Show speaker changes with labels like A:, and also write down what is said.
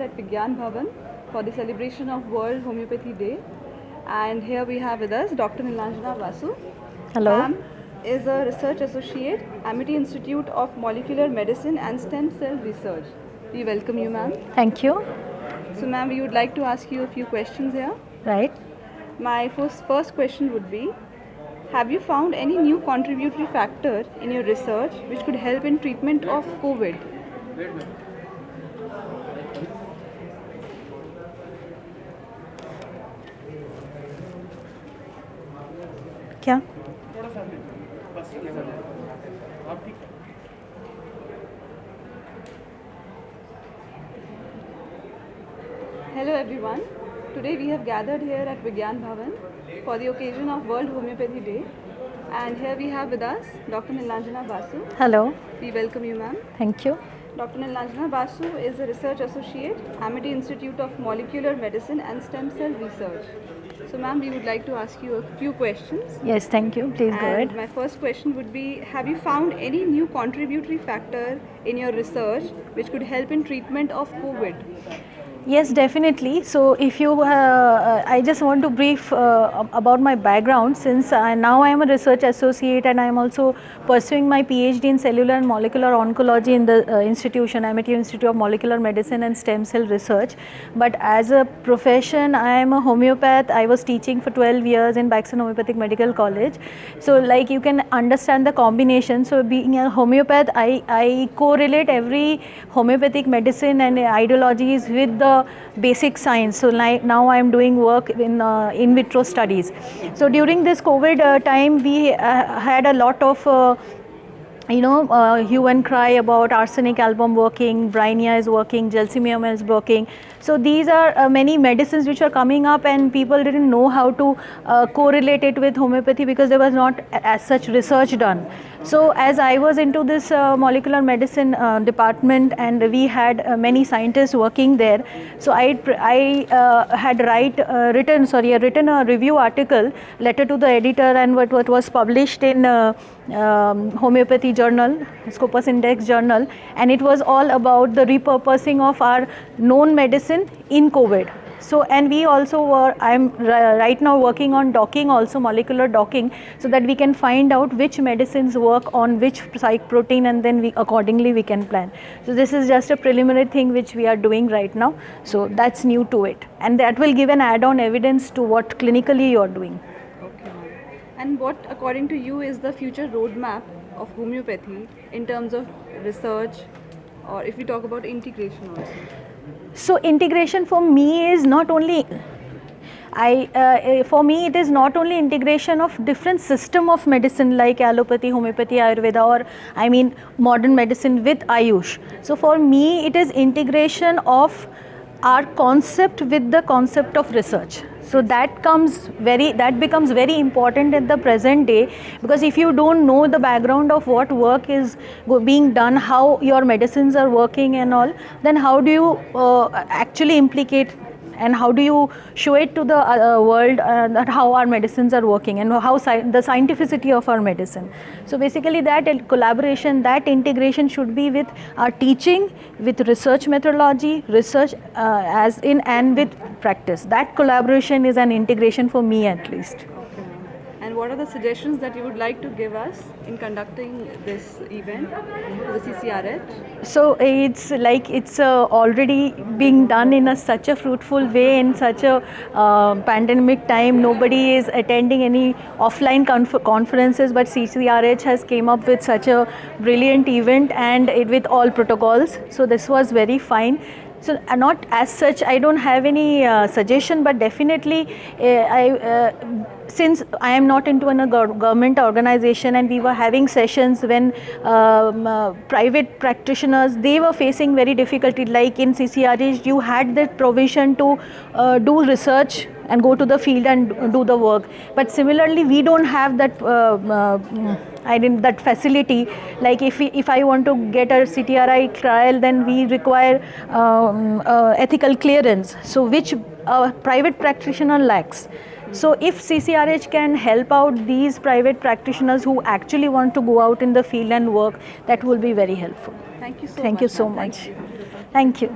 A: at Vigyan Bhavan for the celebration of World Homeopathy Day. And here we have with us Dr. Nilanjana Basu.
B: Hello.
A: Ma'am is a research associate, Amity Institute of Molecular Medicine and Stem Cell Research. We welcome you, ma'am.
B: Thank you.
A: So, ma'am, we would like to ask you a few questions here.
B: Right.
A: My first question would be, have you found any new contributory factor in your research which could help in treatment of COVID?
B: क्या?
A: Hello everyone. Today we have gathered here at Vigyan Bhavan for the occasion of World Homeopathy Day. And here we have with us Dr. Nilanjana Basu.
B: Hello.
A: We welcome you, ma'am.
B: Thank you.
A: Dr. Nilanjana Basu is a research associate, Amity Institute of Molecular Medicine and Stem Cell Research. So, ma'am, we would like to ask you a few questions.
B: Yes, thank you. Please go
A: And
B: ahead.
A: my first question would be, have you found any new contributory factor in your research which could help in treatment of COVID?
B: Yes, definitely. So, if you, I just want to brief about my background, since now I am a research associate and I am also pursuing my PhD in cellular and molecular oncology in the institution, Amity Institute of Molecular Medicine and Stem Cell Research. But as a profession, I am a homeopath. I was teaching for 12 years in Baxter Homeopathic Medical College. So, like you can understand the combination. So, being a homeopath, I correlate every homeopathic medicine and ideologies with the basic science. So like now I am doing work in vitro studies. So during this COVID time, we had a lot of hue and cry about arsenic album working, Brineia is working, Gelsemium is working. So these are many medicines which are coming up, and people didn't know how to correlate it with homeopathy because there was not as such research done. So as I was into this molecular medicine department, and we had many scientists working there, so I had written a review article, letter to the editor, and what was published in homeopathy journal, Scopus Index journal, and it was all about the repurposing of our known medicine in COVID. So, and we also I'm right now working on docking, also molecular docking, so that we can find out which medicines work on which psych protein, and then accordingly we can plan. So this is just a preliminary thing which we are doing right now. So that's new to it, and that will give an add-on evidence to what clinically you are doing.
A: Okay. And what, according to you, is the future roadmap of homeopathy in terms of research, or if we talk about integration also?
B: So integration for me is not only, for me it is not only integration of different system of medicine like allopathy, homeopathy, Ayurveda, or I mean modern medicine with Ayush. So for me it is integration of our concept with the concept of research. So that becomes very important in the present day, because if you don't know the background of what work is being done, how your medicines are working and all, then how do you actually implicate, and how do you show it to the world that how our medicines are working and how the scientificity of our medicine. So basically that collaboration, that integration should be with our teaching, with research methodology, research and with practice. That collaboration is an integration for me at least.
A: Okay. And what are the suggestions that you would like to give us in conducting this event, the CCRH?
B: So it's like it's already being done in such a fruitful way in such a pandemic time. Nobody is attending any offline conferences, but CCRH has came up with such a brilliant event, and with all protocols. So this was very fine. So not as such, I don't have any suggestion, but definitely since I am not into a government organization, and we were having sessions when private practitioners, they were facing very difficulty. Like in CCRH, you had that provision to do research and go to the field and do the work. But similarly, we don't have that that facility. Like if I want to get a CTRI trial, then we require ethical clearance, so which private practitioner lacks. So if CCRH can help out these private practitioners who actually want to go out in the field and work, that will be very helpful.
A: Thank you so much.
B: Thank you so much. Thank you.